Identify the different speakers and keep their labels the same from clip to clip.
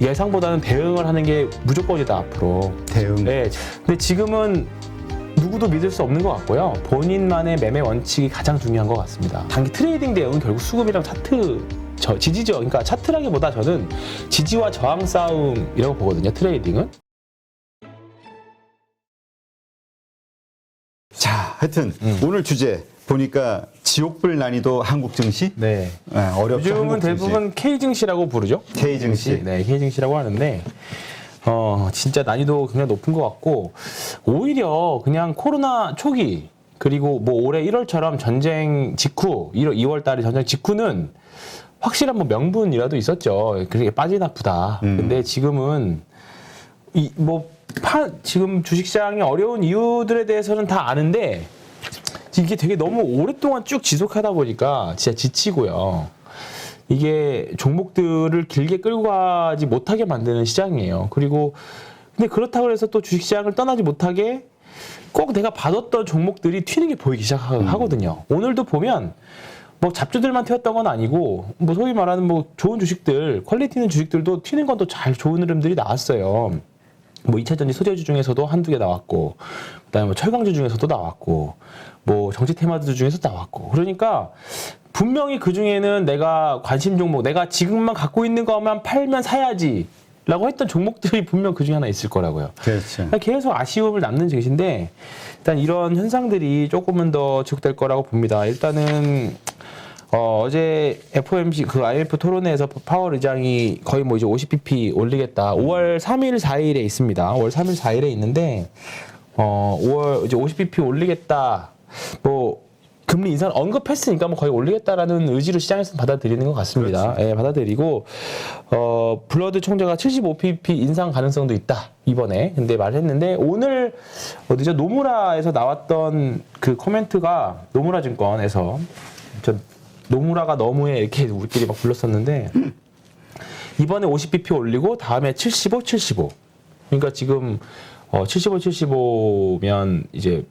Speaker 1: 예상보다는 대응을 하는 게 무조건이다 앞으로.
Speaker 2: 대응.
Speaker 1: 네. 근데 지금은 누구도 믿을 수 없는 것 같고요. 본인만의 매매 원칙이 가장 중요한 것 같습니다. 단기 트레이딩 대응은 결국 수급이랑 차트 지지죠. 그러니까 차트라기보다 저는 지지와 저항 싸움이라고 보거든요. 트레이딩은.
Speaker 2: 자, 하여튼 오늘 주제 보니까 지옥불 난이도 한국 증시.
Speaker 1: 네.
Speaker 2: 어렵죠.
Speaker 1: 요즘은
Speaker 2: 한국 증시.
Speaker 1: 대부분 K 증시라고 부르죠.
Speaker 2: K 증시.
Speaker 1: 네, K 증시라고 하는데 진짜 난이도 굉장히 높은 것 같고 오히려 그냥 코로나 초기 그리고 뭐 올해 1월처럼 전쟁 직후 2월 달에 전쟁 직후는 확실한 뭐 명분이라도 있었죠. 그게 빠지나 보다. 근데 지금은 지금 주식시장이 어려운 이유들에 대해서는 다 아는데 이게 되게 너무 오랫동안 쭉 지속하다 보니까 진짜 지치고요. 이게 종목들을 길게 끌고 가지 못하게 만드는 시장이에요. 그리고 근데 그렇다고 해서 또 주식시장을 떠나지 못하게 꼭 내가 받았던 종목들이 튀는 게 보이기 시작하거든요. 오늘도 보면 뭐 잡주들만 튀었던 건 아니고 뭐 소위 말하는 뭐 좋은 주식들, 퀄리티 있는 주식들도 튀는 건 또 잘 좋은 흐름들이 나왔어요. 뭐 2차전지 소재주 중에서도 한두 개 나왔고, 그다음에 뭐 철강주 중에서도 나왔고, 뭐 정치 테마주 중에서 나왔고. 그러니까 분명히 그 중에는 내가 관심 종목, 내가 지금만 갖고 있는 거만 팔면 사야지. 라고 했던 종목들이 분명 그 중에 하나 있을 거라고요.
Speaker 2: 그렇죠.
Speaker 1: 그러니까 계속 아쉬움을 남는 것인데 일단 이런 현상들이 조금은 더 지속될 거라고 봅니다. 일단은 어제 FOMC 그 IMF 토론회에서 파월 의장이 거의 뭐 이제 50bp 올리겠다. 5월 3일 4일에 있습니다. 5월 3일 4일에 있는데 5월 이제 50bp 올리겠다. 뭐 금리 인상 언급했으니까 뭐 거의 올리겠다라는 의지로 시장에서 받아들이는 것 같습니다. 예, 받아들이고 블러드 총재가 75bp 인상 가능성도 있다 이번에. 근데 말했는데 오늘 어디죠 노무라에서 나왔던 그 코멘트가 노무라 증권에서 노무라가 너무해 이렇게 우리끼리 막 불렀었는데 이번에 50bp 올리고 다음에 75, 75. 그러니까 지금 75, 75면 이제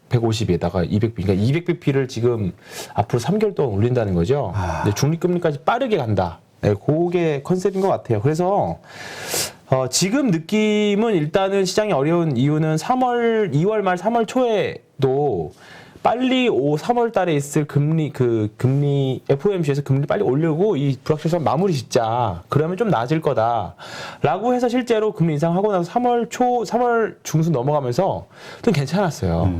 Speaker 1: 150에다가 200bp, 그러니까 200bp를 지금 앞으로 3개월 동안 올린다는 거죠. 근데 중립금리까지 빠르게 간다. 네, 그게 컨셉인 것 같아요. 그래서 지금 느낌은 일단은 시장이 어려운 이유는 2월 말 3월 초에도 빨리 3월 달에 있을 금리 FOMC에서 금리 빨리 올리고 이 불확실성 마무리 짓자. 그러면 좀 나아질 거다라고 해서 실제로 금리 인상하고 나서 3월 중순 넘어가면서 좀 괜찮았어요.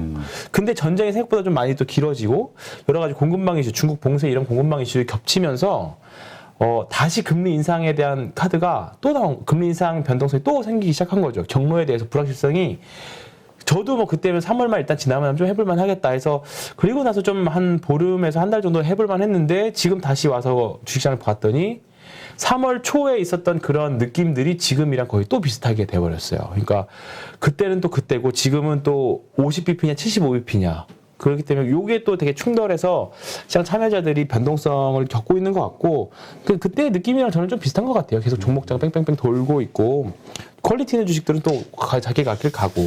Speaker 1: 근데 전쟁이 생각보다 좀 많이 또 길어지고 여러 가지 공급망 이슈, 중국 봉쇄 이런 공급망 이슈를 겹치면서 다시 금리 인상에 대한 카드가 금리 인상 변동성이 또 생기기 시작한 거죠. 경로에 대해서 불확실성이 저도 뭐 그때면 3월 말 일단 지나면 좀 해볼만 하겠다 해서 그리고 나서 좀 한 보름에서 한 달 정도 해볼만 했는데 지금 다시 와서 주식시장을 봤더니 3월 초에 있었던 그런 느낌들이 지금이랑 거의 또 비슷하게 돼버렸어요. 그러니까 그때는 또 그때고 지금은 또 50bp냐 75bp냐 그렇기 때문에 이게 또 되게 충돌해서 시장 참여자들이 변동성을 겪고 있는 것 같고 그때의 느낌이랑 저는 좀 비슷한 것 같아요. 계속 종목장 뺑뺑뺑 돌고 있고 퀄리티 있는 주식들은 또 자기 갈 길 가고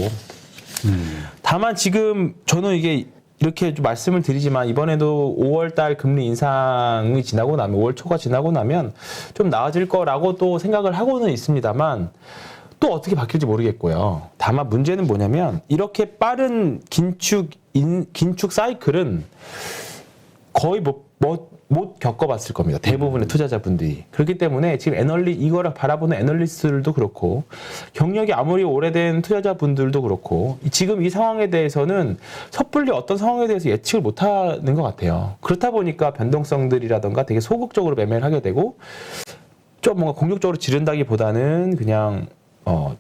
Speaker 1: 다만 지금 저는 이게 이렇게 좀 말씀을 드리지만 이번에도 5월달 금리 인상이 지나고 나면 5월 초가 지나고 나면 좀 나아질 거라고 또 생각을 하고는 있습니다만 또 어떻게 바뀔지 모르겠고요. 다만 문제는 뭐냐면 이렇게 빠른 긴축 사이클은 거의 못 겪어봤을 겁니다. 대부분의 투자자분들이. 그렇기 때문에 지금 이거를 바라보는 애널리스트들도 그렇고 경력이 아무리 오래된 투자자분들도 그렇고 지금 이 상황에 대해서는 섣불리 어떤 상황에 대해서 예측을 못하는 것 같아요. 그렇다 보니까 변동성들이라던가 되게 소극적으로 매매를 하게 되고 좀 뭔가 공격적으로 지른다기보다는 그냥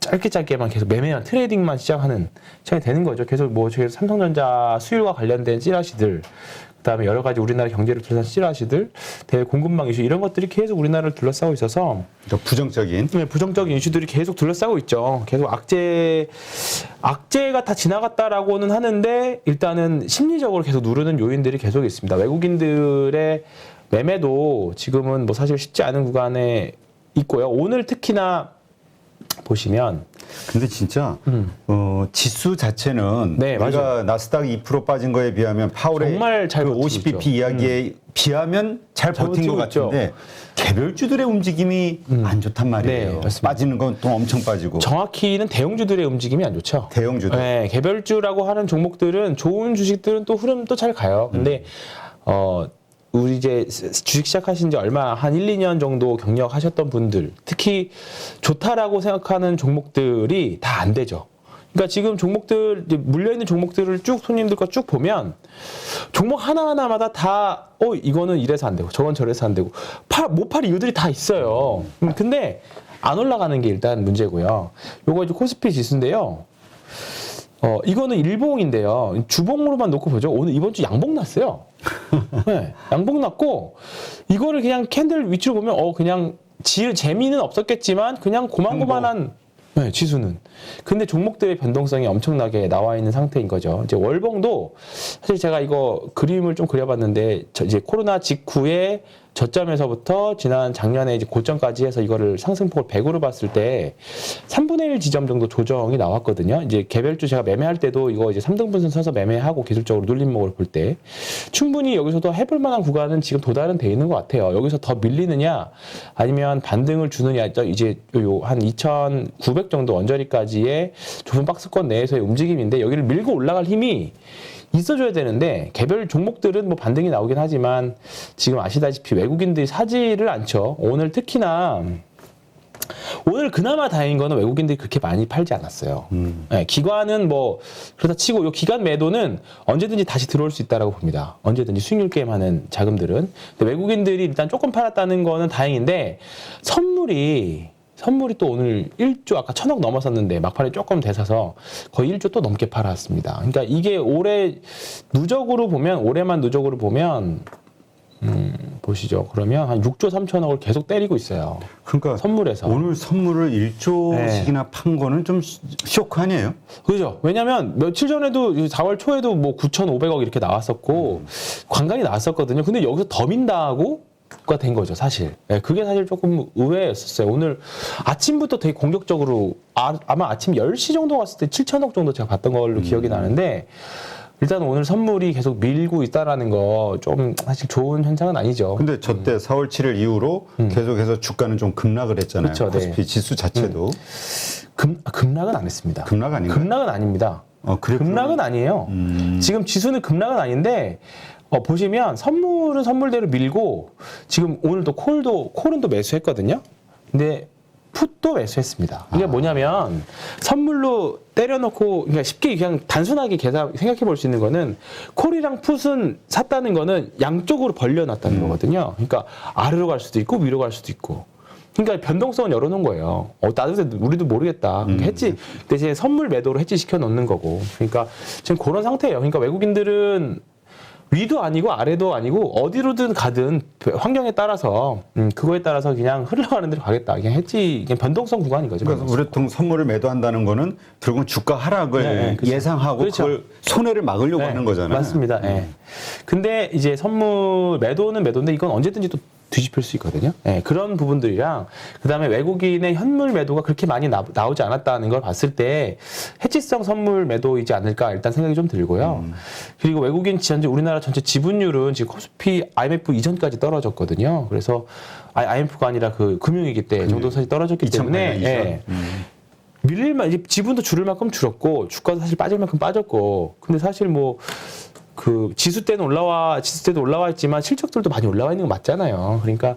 Speaker 1: 짧게만 계속 매매만 트레이딩만 시작하는 시장이 되는 거죠. 계속 삼성전자 수율과 관련된 찌라시들 그다음에 여러 가지 우리나라 경제를 둘러싼 찌라시들, 대공급망 이슈 이런 것들이 계속 우리나라를 둘러싸고 있어서
Speaker 2: 부정적인
Speaker 1: 이슈들이 계속 둘러싸고 있죠. 계속 악재가 다 지나갔다라고는 하는데 일단은 심리적으로 계속 누르는 요인들이 계속 있습니다. 외국인들의 매매도 지금은 뭐 사실 쉽지 않은 구간에 있고요. 오늘 특히나 보시면
Speaker 2: 근데 진짜 지수 자체는
Speaker 1: 네,
Speaker 2: 우리가
Speaker 1: 맞아요.
Speaker 2: 나스닥 2% 빠진 거에 비하면 파월의
Speaker 1: 정말 잘
Speaker 2: 그
Speaker 1: 버티고
Speaker 2: 50bp
Speaker 1: 있죠.
Speaker 2: 이야기에 비하면 잘
Speaker 1: 잘
Speaker 2: 버틴 것
Speaker 1: 버티고 있죠.
Speaker 2: 같은데 개별주들의 움직임이 안 좋단 말이에요.
Speaker 1: 네, 맞습니다.
Speaker 2: 빠지는 건 또 엄청 빠지고.
Speaker 1: 정확히는 대형주들의 움직임이 안 좋죠.
Speaker 2: 대형주들.
Speaker 1: 네, 개별주라고 하는 종목들은 좋은 주식들은 또 흐름 또 잘 가요. 근데 우리 이제 주식 시작하신 지 얼마 한 1, 2년 정도 경력하셨던 분들, 특히 좋다라고 생각하는 종목들이 다 안 되죠. 그러니까 지금 종목들 물려 있는 종목들을 쭉 손님들 거 쭉 보면 종목 하나하나마다 다 이거는 이래서 안 되고 저건 저래서 안 되고 못 팔 이유들이 다 있어요. 근데 안 올라가는 게 일단 문제고요. 요거 이제 코스피 지수인데요. 이거는 일봉인데요. 주봉으로만 놓고 보죠. 오늘 이번 주 양봉 났어요. 네, 양봉 났고 이거를 그냥 캔들 위치로 보면 그냥 재미는 없었겠지만 그냥 고만고만한 네, 지수는. 근데 종목들의 변동성이 엄청나게 나와 있는 상태인 거죠. 이제 월봉도 사실 제가 이거 그림을 좀 그려봤는데 이제 코로나 직후에 저점에서부터 지난 작년에 이제 고점까지 해서 이거를 상승폭을 100으로 봤을 때 3분의 1 지점 정도 조정이 나왔거든요. 이제 개별주 제가 매매할 때도 이거 이제 3등분선 서서 매매하고 기술적으로 눌림목을 볼 때 충분히 여기서도 해볼 만한 구간은 지금 도달은 돼 있는 것 같아요. 여기서 더 밀리느냐 아니면 반등을 주느냐 이제 한 2,900 정도 언저리까지의 좁은 박스권 내에서의 움직임인데 여기를 밀고 올라갈 힘이 있어줘야 되는데 개별 종목들은 뭐 반등이 나오긴 하지만 지금 아시다시피 외국인들이 사지를 않죠. 오늘 특히나 오늘 그나마 다행인 거는 외국인들이 그렇게 많이 팔지 않았어요. 네, 기관은 뭐 그렇다 치고 이 기관 매도는 언제든지 다시 들어올 수 있다라고 봅니다. 언제든지 수익률 게임 하는 자금들은. 근데 외국인들이 일단 조금 팔았다는 거는 다행인데 선물이 또 오늘 1조 아까 1,000억 넘었었는데 막판에 조금 대사서 거의 1조 또 넘게 팔았습니다. 그러니까 이게 올해만 누적으로 보면 보시죠. 그러면 한 6조 3천억을 계속 때리고 있어요.
Speaker 2: 그러니까
Speaker 1: 선물에서.
Speaker 2: 오늘 선물을 1조씩이나 판 거는 좀 쇼크 아니에요?
Speaker 1: 그죠. 왜냐면 며칠 전에도 4월 초에도 뭐 9,500억 이렇게 나왔었고 관광이 나왔었거든요. 근데 여기서 더 민다고 가 된 거죠, 사실. 네, 그게 사실 조금 의외였었어요. 오늘 아침부터 되게 공격적으로 아마 아침 10시 정도 갔을 때 7천억 정도 제가 봤던 걸로 기억이 나는데 일단 오늘 선물이 계속 밀고 있다라는 거 좀 사실 좋은 현상은 아니죠.
Speaker 2: 근데 저때 4월 7일 이후로 계속해서 주가는 좀 급락을 했잖아요.
Speaker 1: 그쵸, 네.
Speaker 2: 코스피 지수 자체도.
Speaker 1: 급락은 안 했습니다.
Speaker 2: 급락 아닌가요?
Speaker 1: 급락은 아닙니다.
Speaker 2: 그랬구나.
Speaker 1: 급락은 아니에요. 지금 지수는 급락은 아닌데 보시면 선물은 선물대로 밀고 지금 오늘 또 콜은 또 매수했거든요. 근데 풋도 매수했습니다. 이게 뭐냐면 선물로 때려놓고 그러니까 쉽게 그냥 단순하게 생각해 볼 수 있는 거는 콜이랑 풋은 샀다는 거는 양쪽으로 벌려놨다는 거거든요. 그러니까 아래로 갈 수도 있고 위로 갈 수도 있고. 그러니까 변동성은 열어놓은 거예요. 나도 우리도 모르겠다. 해지 대신 선물 매도로 해지 시켜 놓는 거고. 그러니까 지금 그런 상태예요. 그러니까 외국인들은 위도 아니고 아래도 아니고 어디로든 가든 환경에 따라서 그거에 따라서 그냥 흘러가는 대로 가겠다. 그냥 해지 그냥 변동성 구간인 거죠.
Speaker 2: 그러니까 우리 보통 선물을 매도한다는 거는 결국은 주가 하락을
Speaker 1: 그렇죠.
Speaker 2: 예상하고
Speaker 1: 그렇죠.
Speaker 2: 그걸 손해를 막으려고 하는 거잖아요.
Speaker 1: 맞습니다. 근데 이제 선물 매도는 매도인데 이건 언제든지 또 뒤집힐 수 있거든요. 그런 부분들이랑 그다음에 외국인의 현물 매도가 그렇게 많이 나오지 않았다는 걸 봤을 때 해지성 선물 매도이지 않을까 일단 생각이 좀 들고요. 그리고 외국인 지난주 우리나라 전체 지분율은 지금 코스피 IMF 이전까지 떨어졌거든요. 그래서 IMF가 아니라 그 금융위기 때 정도 사실 떨어졌기 때문에 밀릴만 이제 지분도 줄을 만큼 줄었고 주가도 사실 빠질 만큼 빠졌고 근데 사실 뭐 그 지수 때도 올라와 있지만 실적들도 많이 올라와 있는 거 맞잖아요. 그러니까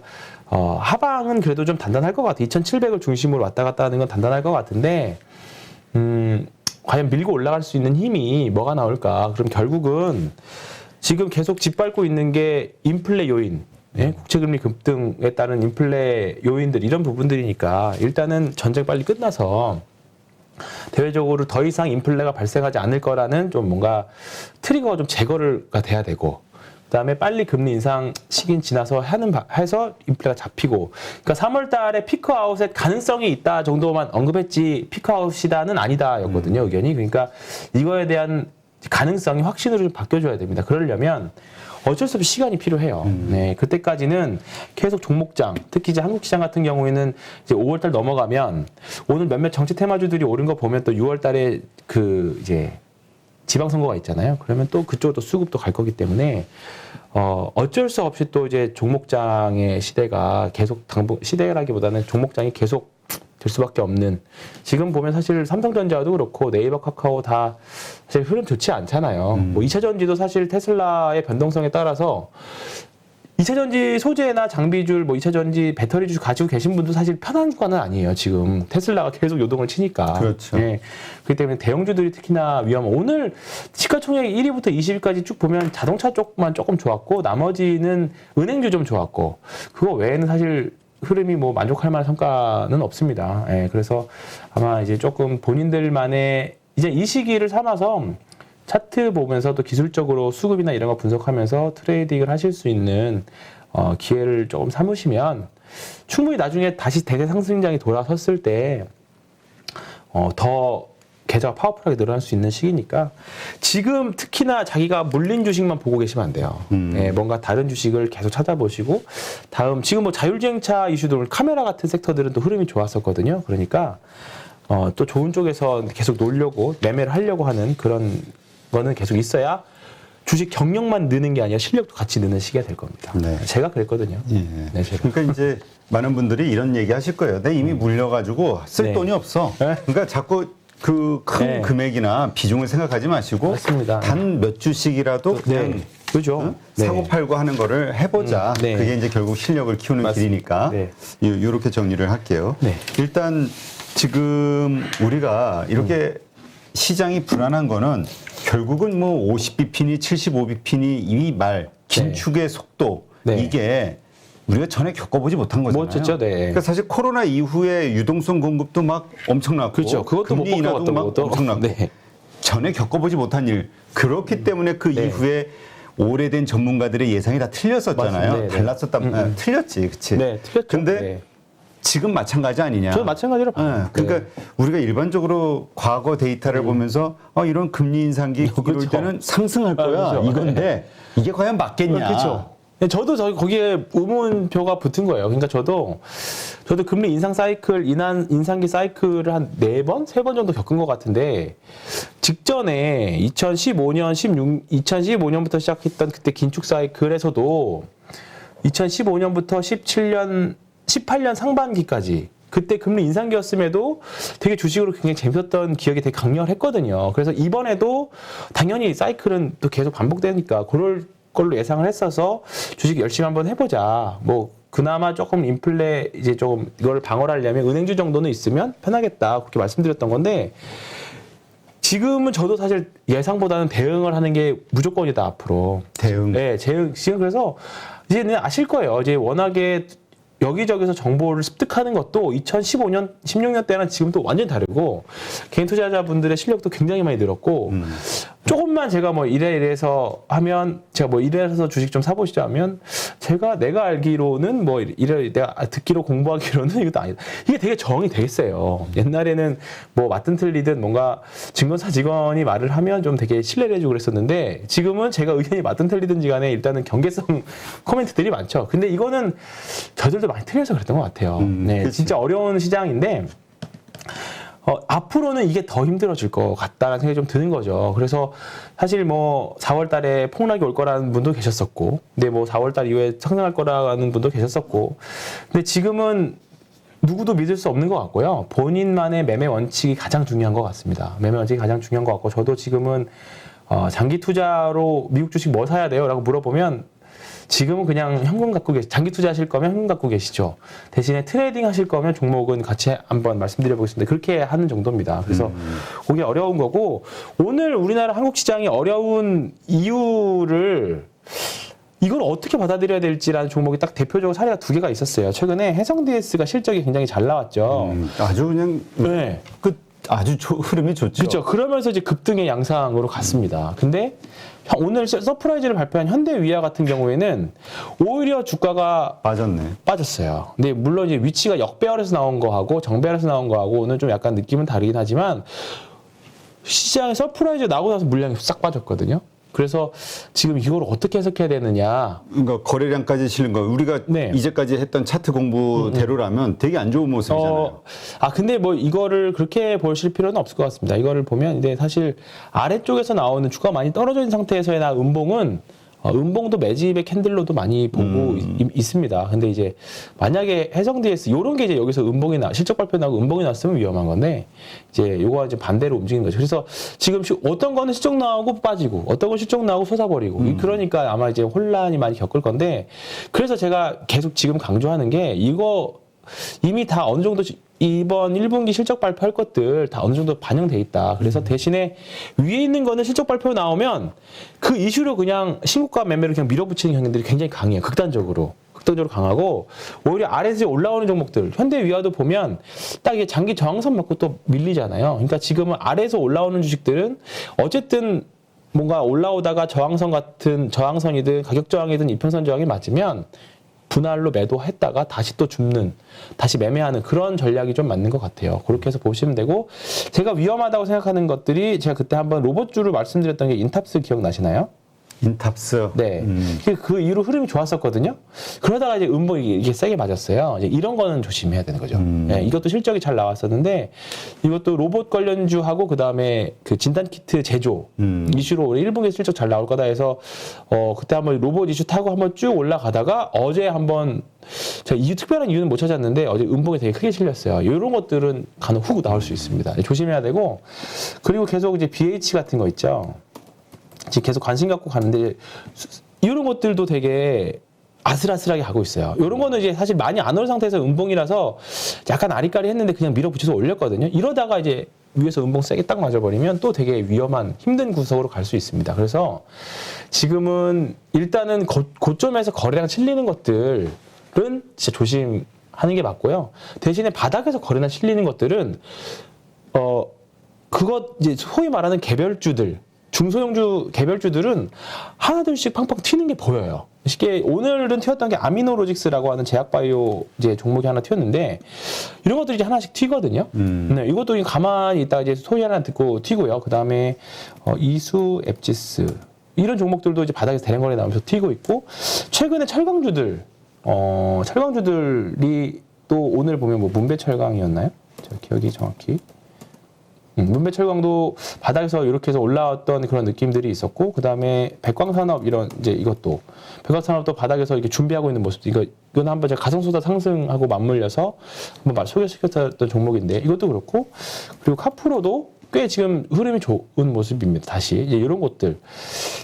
Speaker 1: 하방은 그래도 좀 단단할 것 같아요. 2,700을 중심으로 왔다 갔다 하는 건 단단할 것 같은데 과연 밀고 올라갈 수 있는 힘이 뭐가 나올까? 그럼 결국은 지금 계속 짓밟고 있는 게 인플레 요인, 국채금리 급등에 따른 인플레 요인들 이런 부분들이니까 일단은 전쟁 빨리 끝나서 대외적으로 더 이상 인플레가 발생하지 않을 거라는 좀 뭔가 트리거가 좀 제거가 돼야 되고 그다음에 빨리 금리 인상 시기 지나서 해서 인플레가 잡히고 그러니까 3월 달에 피크아웃의 가능성이 있다 정도만 언급했지 피크아웃이다는 아니다였거든요 의견이. 그러니까 이거에 대한 가능성이 확신으로 좀 바뀌어줘야 됩니다. 그러려면 어쩔 수 없이 시간이 필요해요. 네, 그때까지는 계속 종목장, 특히 이제 한국 시장 같은 경우에는 이제 5월달 넘어가면 오늘 몇몇 정치 테마주들이 오른 거 보면 또 6월 달에 그 이제 지방선거가 있잖아요. 그러면 또 그쪽으로 또 수급도 갈 거기 때문에 어쩔 수 없이 또 이제 종목장의 시대가 계속 시대라기보다는 종목장이 계속 될 수밖에 없는, 지금 보면 사실 삼성전자도 그렇고 네이버, 카카오 다 사실 흐름 좋지 않잖아요. 뭐 2차 전지도 사실 테슬라의 변동성에 따라서 2차 전지 소재나 장비줄, 뭐 2차 전지 배터리줄 가지고 계신 분도 사실 편한 거는 아니에요. 지금 테슬라가 계속 요동을 치니까.
Speaker 2: 그렇죠.
Speaker 1: 예. 그렇기 때문에 대형주들이 특히나 위험한. 오늘 시가총액 1위부터 20위까지 쭉 보면 자동차 쪽만 조금 좋았고 나머지는 은행주 좀 좋았고, 그거 외에는 사실 흐름이 뭐 만족할 만한 성과는 없습니다. 예. 그래서 아마 이제 조금 본인들만의 이제 이 시기를 삼아서 차트 보면서도 기술적으로 수급이나 이런 거 분석하면서 트레이딩을 하실 수 있는 기회를 조금 삼으시면 충분히 나중에 다시 대세 상승장이 돌아섰을 때 더 계좌가 파워풀하게 늘어날 수 있는 시기니까 지금 특히나 자기가 물린 주식만 보고 계시면 안 돼요. 예, 뭔가 다른 주식을 계속 찾아보시고 지금 뭐 자율주행차 이슈도 카메라 같은 섹터들은 또 흐름이 좋았었거든요. 그러니까 또 좋은 쪽에서 계속 놀려고 매매를 하려고 하는 그런 거는 계속 있어야 주식 경력만 느는 게 아니라 실력도 같이 느는 시기가 될 겁니다.
Speaker 2: 네.
Speaker 1: 제가 그랬거든요.
Speaker 2: 예.
Speaker 1: 네, 제가.
Speaker 2: 그러니까 이제 많은 분들이 이런 얘기 하실 거예요. 내 이미 물려가지고 쓸
Speaker 1: 네.
Speaker 2: 돈이 없어.
Speaker 1: 네.
Speaker 2: 그러니까 자꾸 그 큰
Speaker 1: 네.
Speaker 2: 금액이나 비중을 생각하지 마시고
Speaker 1: 맞습니다.
Speaker 2: 단 몇 주씩이라도 그냥
Speaker 1: 네. 그죠. 네.
Speaker 2: 사고 팔고 하는 거를 해보자.
Speaker 1: 네.
Speaker 2: 그게 이제 결국 실력을 키우는
Speaker 1: 맞습니다.
Speaker 2: 길이니까
Speaker 1: 네.
Speaker 2: 이렇게 정리를 할게요.
Speaker 1: 네.
Speaker 2: 일단 지금 우리가 이렇게 시장이 불안한 거는 결국은 뭐 50bp니 75bp니 이 말 긴축의 속도
Speaker 1: 네.
Speaker 2: 이게 우리가 전에 겪어보지 못한 거잖아요.
Speaker 1: 못했죠, 네.
Speaker 2: 그러니까 사실 코로나 이후에 유동성 공급도 막 엄청났고,
Speaker 1: 그렇죠. 그것도 못
Speaker 2: 금리 인하도
Speaker 1: 겪어봤던
Speaker 2: 막
Speaker 1: 것도.
Speaker 2: 엄청났고,
Speaker 1: 네.
Speaker 2: 전에 겪어보지 못한 일. 그렇기 때문에 그
Speaker 1: 네.
Speaker 2: 이후에 오래된 전문가들의 예상이 다 틀렸었잖아요.
Speaker 1: 맞습니다. 네, 네.
Speaker 2: 달랐었다. 틀렸지, 그치?
Speaker 1: 네, 틀렸죠.
Speaker 2: 근데
Speaker 1: 네.
Speaker 2: 지금 마찬가지 아니냐?
Speaker 1: 저는 마찬가지로 봐요.
Speaker 2: 그러니까 우리가 일반적으로 과거 데이터를 보면서 이런 금리 인상기 이럴
Speaker 1: 그렇죠.
Speaker 2: 때는 상승할 거야
Speaker 1: 그렇죠.
Speaker 2: 이건데 이게 과연 맞겠냐?
Speaker 1: 그렇죠. 저도 거기에 의문표가 붙은 거예요. 그러니까 저도 금리 인상 사이클, 인상기 사이클을 한 4번, 3번 정도 겪은 것 같은데, 직전에 2015년부터 시작했던 그때 긴축 사이클에서도 2015년부터 18년 상반기까지 그때 금리 인상기였음에도 되게 주식으로 굉장히 재밌었던 기억이 되게 강렬했거든요. 그래서 이번에도 당연히 사이클은 또 계속 반복되니까 그럴 걸로 예상을 했어서 주식 열심히 한번 해보자. 뭐 그나마 조금 인플레 이제 조금 이걸 방어하려면 은행주 정도는 있으면 편하겠다. 그렇게 말씀드렸던 건데, 지금은 저도 사실 예상보다는 대응을 하는 게 무조건이다 앞으로.
Speaker 2: 대응.
Speaker 1: 네, 지금 그래서 이제는 아실 거예요. 이제 워낙에 여기저기서 정보를 습득하는 것도 2015년, 16년 때랑 지금 또 완전히 다르고, 개인 투자자분들의 실력도 굉장히 많이 늘었고, 조금만 제가 뭐 이래서 하면, 제가 뭐 이래서 주식 좀 사보시죠 하면, 내가 알기로는 뭐 내가 듣기로 공부하기로는 이것도 아니다. 이게 되게 정이 되게 세요. 옛날에는 뭐 맞든 틀리든 뭔가 증권사 직원이 말을 하면 좀 되게 신뢰를 해주고 그랬었는데, 지금은 제가 의견이 맞든 틀리든지 간에 일단은 경계성 코멘트들이 많죠. 근데 이거는 저들도 많이 틀려서 그랬던 것 같아요. 네,
Speaker 2: 그치.
Speaker 1: 진짜 어려운 시장인데, 앞으로는 이게 더 힘들어질 것 같다는 생각이 좀 드는 거죠. 그래서 사실 뭐 4월 달에 폭락이 올 거라는 분도 계셨었고, 근데 뭐 4월 달 이후에 상승할 거라는 분도 계셨었고, 근데 지금은 누구도 믿을 수 없는 것 같고요. 본인만의 매매 원칙이 가장 중요한 것 같습니다. 매매 원칙이 가장 중요한 것 같고, 저도 지금은 장기 투자로 미국 주식 뭐 사야 돼요? 라고 물어보면 지금은 그냥 현금 갖고 장기 투자하실 거면 현금 갖고 계시죠. 대신에 트레이딩 하실 거면 종목은 같이 한번 말씀드려 보겠습니다. 그렇게 하는 정도입니다. 그래서 그게 어려운 거고, 오늘 우리나라 한국 시장이 어려운 이유를 이걸 어떻게 받아들여야 될지라는 종목이 딱 대표적으로 사례가 2개가 있었어요. 최근에 해성 DS가 실적이 굉장히 잘 나왔죠.
Speaker 2: 아주 그냥
Speaker 1: 네.
Speaker 2: 아주 흐름이 좋죠.
Speaker 1: 그렇죠. 그러면서 이제 급등의 양상으로 갔습니다. 근데 오늘 서프라이즈를 발표한 현대위아 같은 경우에는 오히려 주가가 빠졌어요. 근데 물론 이제 위치가 역배열에서 나온 거하고 정배열에서 나온 거하고 오늘 좀 약간 느낌은 다르긴 하지만, 시장에 서프라이즈 나고 나서 물량이 싹 빠졌거든요. 그래서 지금 이걸 어떻게 해석해야 되느냐.
Speaker 2: 그러니까 거래량까지 실린 거 우리가
Speaker 1: 네.
Speaker 2: 이제까지 했던 차트 공부대로라면 되게 안 좋은 모습이잖아요.
Speaker 1: 근데 뭐 이거를 그렇게 보실 필요는 없을 것 같습니다. 이거를 보면 근데 사실 아래쪽에서 나오는 주가 많이 떨어져 있는 상태에서의 음봉은 음봉도 매집의 캔들로도 많이 보고 있습니다. 근데 이제 만약에 해성DS 요런 게 이제 여기서 실적 발표 나고 음봉이 났으면 위험한 건데 이제 요거와 이제 반대로 움직이는 거죠. 그래서 지금 어떤 거는 실적 나오고 빠지고 어떤 건 실적 나오고 솟아버리고 그러니까 아마 이제 혼란이 많이 겪을 건데 그래서 제가 계속 지금 강조하는 게 이거 이미 다 어느 정도 이번 1분기 실적 발표할 것들 다 어느 정도 반영돼 있다. 그래서 대신에 위에 있는 거는 실적 발표 나오면 그 이슈로 그냥 신고가 매매를 그냥 밀어붙이는 경향들이 굉장히 강해요. 극단적으로 강하고 오히려 아래에서 올라오는 종목들 현대위아도 보면 딱 이게 장기 저항선 맞고 또 밀리잖아요. 그러니까 지금은 아래에서 올라오는 주식들은 어쨌든 뭔가 올라오다가 저항선이든 가격 저항이든 이평선 저항이 맞으면 분할로 매도했다가 다시 또 줍는, 다시 매매하는 그런 전략이 좀 맞는 것 같아요. 그렇게 해서 보시면 되고, 제가 위험하다고 생각하는 것들이 제가 그때 한번 로봇주를 말씀드렸던 게 인탑스 기억나시나요?
Speaker 2: 인탑스.
Speaker 1: 네. 그 이후로 흐름이 좋았었거든요. 그러다가 이제 음봉이 이게 세게 맞았어요. 이제 이런 거는 조심해야 되는 거죠. 네, 이것도 실적이 잘 나왔었는데 이것도 로봇 관련주하고 그다음에 그 진단 키트 제조 이슈로 올해 1분기 실적 잘 나올 거다 해서 그때 한번 로봇 이슈 타고 한번 쭉 올라가다가 어제 한번 제가 특별한 이유는 못 찾았는데 어제 음봉이 되게 크게 실렸어요. 이런 것들은 간혹 훅 나올 수 있습니다. 조심해야 되고 그리고 계속 이제 BH 같은 거 있죠. 지금 계속 관심 갖고 가는데 이런 것들도 되게 아슬아슬하게 가고 있어요. 이런 거는 이제 사실 많이 안 올 상태에서 음봉이라서 약간 아리까리 했는데 그냥 밀어붙여서 올렸거든요. 이러다가 이제 위에서 음봉 세게 딱 맞아버리면 또 되게 위험한 힘든 구석으로 갈 수 있습니다. 그래서 지금은 일단은 고점에서 거래량 실리는 것들은 진짜 조심하는 게 맞고요. 대신에 바닥에서 거래량 실리는 것들은 그것 이제 소위 말하는 개별주들 중소형주 개별주들은 하나둘씩 팡팡 튀는 게 보여요. 쉽게 오늘은 튀었던 게 아미노로직스라고 하는 제약바이오 이제 종목이 하나 튀었는데 이런 것들이 이제 하나씩 튀거든요. 네, 이것도 가만히 있다가 이제 소리 하나 듣고 튀고요. 그 다음에 이수 앱지스 이런 종목들도 이제 바닥에서 대량 거래 나오면서 튀고 있고 최근에 철강주들 철강주들이 또 오늘 보면 뭐 문배철강이었나요? 저 기억이 정확히. 문배철강도 바닥에서 이렇게 해서 올라왔던 그런 느낌들이 있었고, 그 다음에 백광산업 이런 이제 이것도 백광산업도 바닥에서 이렇게 준비하고 있는 모습. 이건 한번 제가 가성소다 상승하고 맞물려서 한번 소개시켰던 종목인데 이것도 그렇고, 그리고 카프로도 꽤 지금 흐름이 좋은 모습입니다. 다시 이제 이런 것들.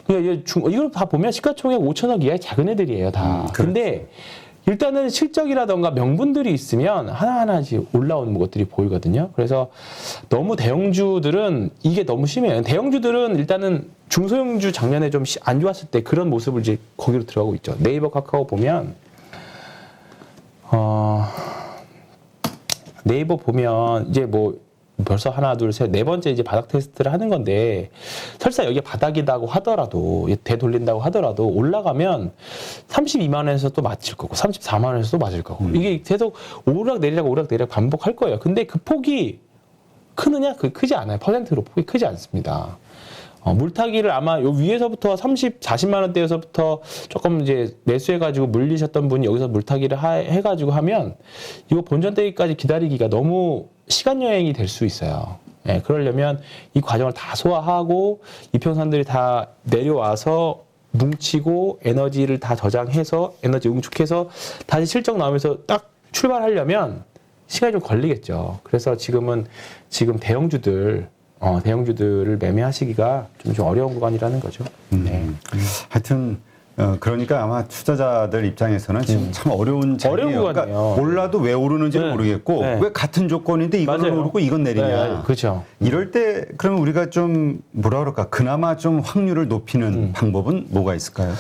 Speaker 1: 이걸 다 보면 시가총액 5천억 이하의 작은 애들이에요, 다. 근데 일단은 실적이라던가 명분들이 있으면 하나하나씩 올라오는 것들이 보이거든요. 그래서 너무 대형주들은 이게 너무 심해요. 대형주들은 일단은 중소형주 작년에 좀 안 좋았을 때 그런 모습을 이제 거기로 들어가고 있죠. 네이버 카카오 보면 네이버 보면 이제 뭐 벌써 하나, 둘, 셋, 네 번째 이제 바닥 테스트를 하는 건데 설사 여기에 바닥이다고 하더라도 되돌린다고 하더라도 올라가면 32만 원에서 또 맞을 거고 34만 원에서 또 맞을 거고 이게 계속 오르락 내리락 반복할 거예요. 근데 그 폭이 크느냐? 크지 않아요. 퍼센트로 폭이 크지 않습니다. 물타기를 아마 요 위에서부터 40만 원대에서부터 조금 이제 매수해가지고 물리셨던 분이 여기서 물타기를 해가지고 하면 이거 본전대기까지 기다리기가 너무 시간 여행이 될 수 있어요. 예, 그러려면 이 과정을 다 소화하고 이평선들이 다 내려와서 뭉치고 에너지를 다 저장해서 에너지 응축해서 다시 실적 나오면서 딱 출발하려면 시간이 좀 걸리겠죠. 그래서 지금 대형주들을 매매하시기가 좀 어려운 구간이라는 거죠. 네.
Speaker 2: 하여튼 그러니까 아마 투자자들 입장에서는 지금 참 어려운 자리예요.
Speaker 1: 어려운 구간이에요.
Speaker 2: 그러니까 올라도 왜 오르는지는 모르겠고 왜 같은 조건인데 이건 오르고 이건 내리냐.
Speaker 1: 그렇죠.
Speaker 2: 이럴 때 그러면 우리가 좀 뭐라 그럴까 그나마 좀 확률을 높이는 방법은 뭐가 있을까요?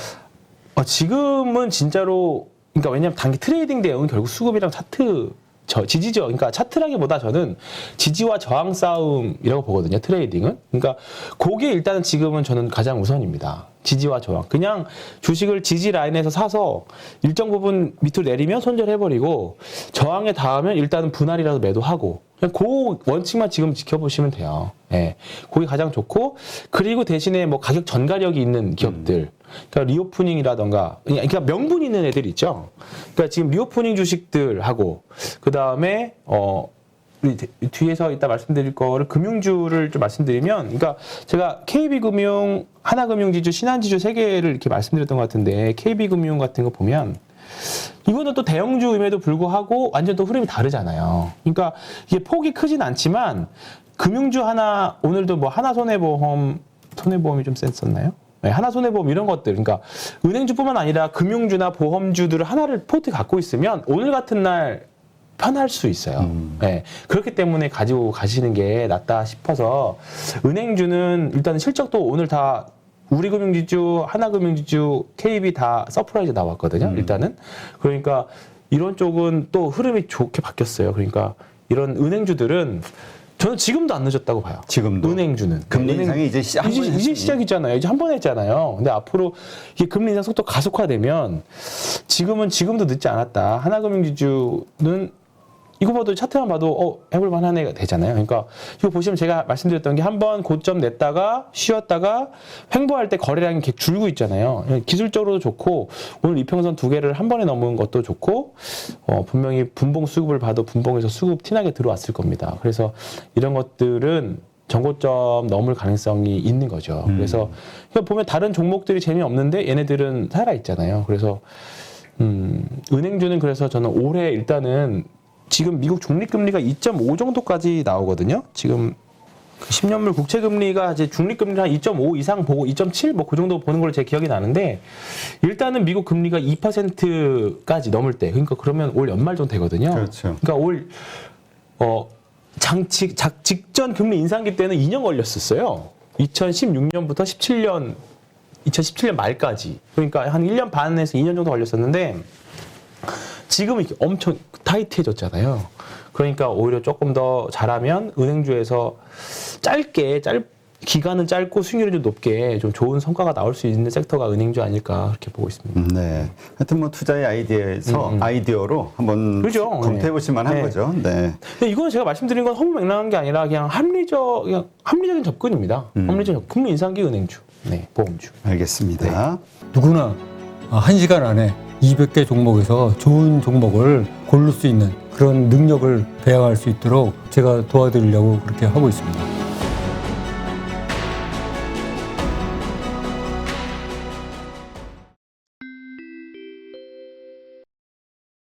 Speaker 1: 지금은 진짜로 그러니까 왜냐하면 단기 트레이딩 대응은 결국 수급이랑 차트 지지죠. 그러니까 차트라기보다 저는 지지와 저항 싸움이라고 보거든요. 트레이딩은. 그러니까 그게 일단은 지금은 저는 가장 우선입니다. 지지와 저항. 그냥 주식을 지지 라인에서 사서 일정 부분 밑으로 내리면 손절해버리고 저항에 닿으면 일단은 분할이라도 매도하고 그냥 그 원칙만 지금 지켜보시면 돼요. 예. 그게 가장 좋고 그리고 대신에 뭐 가격 전가력이 있는 기업들 그러니까 리오프닝이라던가 그러니까 명분 있는 애들 있죠. 그러니까 지금 리오프닝 주식들하고 그 다음에 우리 뒤에서 이따 말씀드릴 거를 금융주를 좀 말씀드리면 그러니까 제가 KB금융, 하나금융지주, 신한지주 세 개를 이렇게 말씀드렸던 것 같은데 KB금융 같은 거 보면 이거는 또 대형주임에도 불구하고 완전 또 흐름이 다르잖아요. 그러니까 이게 폭이 크진 않지만 금융주 하나 오늘도 뭐 손해보험이 좀 셌었나요? 네, 하나손해보험 이런 것들, 그러니까 은행주뿐만 아니라 금융주나 보험주들을 하나를 포트 갖고 있으면 오늘 같은 날 편할 수 있어요. 네, 그렇기 때문에 가지고 가시는 게 낫다 싶어서 은행주는 일단 실적도 오늘 다 우리금융지주, 하나금융지주, KB 다 서프라이즈 나왔거든요. 일단은 그러니까 이런 쪽은 또 흐름이 좋게 바뀌었어요. 그러니까 이런 은행주들은 저는 지금도 안 늦었다고 봐요.
Speaker 2: 지금도
Speaker 1: 은행주는
Speaker 2: 금리 인상이 이제
Speaker 1: 이제 시작이잖아요. 이제 한 번 했잖아요. 근데 앞으로 이게 금리 인상 속도 가속화되면 지금도 늦지 않았다. 하나금융지주는 이거 봐도 차트만 봐도 해볼 만한 애가 되잖아요. 그러니까 이거 보시면 제가 말씀드렸던 게 한 번 고점 냈다가 쉬었다가 횡보할 때 거래량이 이렇게 줄고 있잖아요. 기술적으로도 좋고 오늘 이평선 두 개를 한 번에 넘은 것도 좋고 분명히 분봉 수급을 봐도 분봉에서 수급 티나게 들어왔을 겁니다. 그래서 이런 것들은 정고점 넘을 가능성이 있는 거죠. 그래서 보면 다른 종목들이 재미없는데 얘네들은 살아있잖아요. 그래서 은행주는 그래서 저는 올해 일단은 지금 미국 중립금리가 2.5 정도까지 나오거든요. 지금 10년물 국채금리가 이제 중립금리를 한 2.5 이상 보고 2.7 뭐 그 정도 보는 걸로 제 기억이 나는데 일단은 미국 금리가 2%까지 넘을 때 그러니까 그러면 올 연말 정도 되거든요.
Speaker 2: 그렇죠.
Speaker 1: 그러니까 올 직전 금리 인상기 때는 2년 걸렸었어요. 2016년부터 2017년 말까지. 그러니까 한 1년 반에서 2년 정도 걸렸었는데 지금은 이렇게 엄청 타이트해졌잖아요. 그러니까 오히려 조금 더 잘하면 은행주에서 기간은 짧고 수익률이 좀 높게 좀 좋은 성과가 나올 수 있는 섹터가 은행주 아닐까 그렇게 보고 있습니다.
Speaker 2: 네. 하여튼 뭐 투자의 아이디어로 한번
Speaker 1: 그죠?
Speaker 2: 검토해 보실 만한
Speaker 1: 네.
Speaker 2: 거죠. 네.
Speaker 1: 근데 이건 제가 말씀드린 건 허무맹랑한 게 아니라 그냥 합리적인 접근입니다. 합리적 금리 인상기 은행주, 네, 보험주.
Speaker 2: 알겠습니다.
Speaker 3: 누구나 1시간 안에 200개 종목에서 좋은 종목을 고를 수 있는 그런 능력을 배양할 수 있도록 제가 도와드리려고 그렇게 하고 있습니다.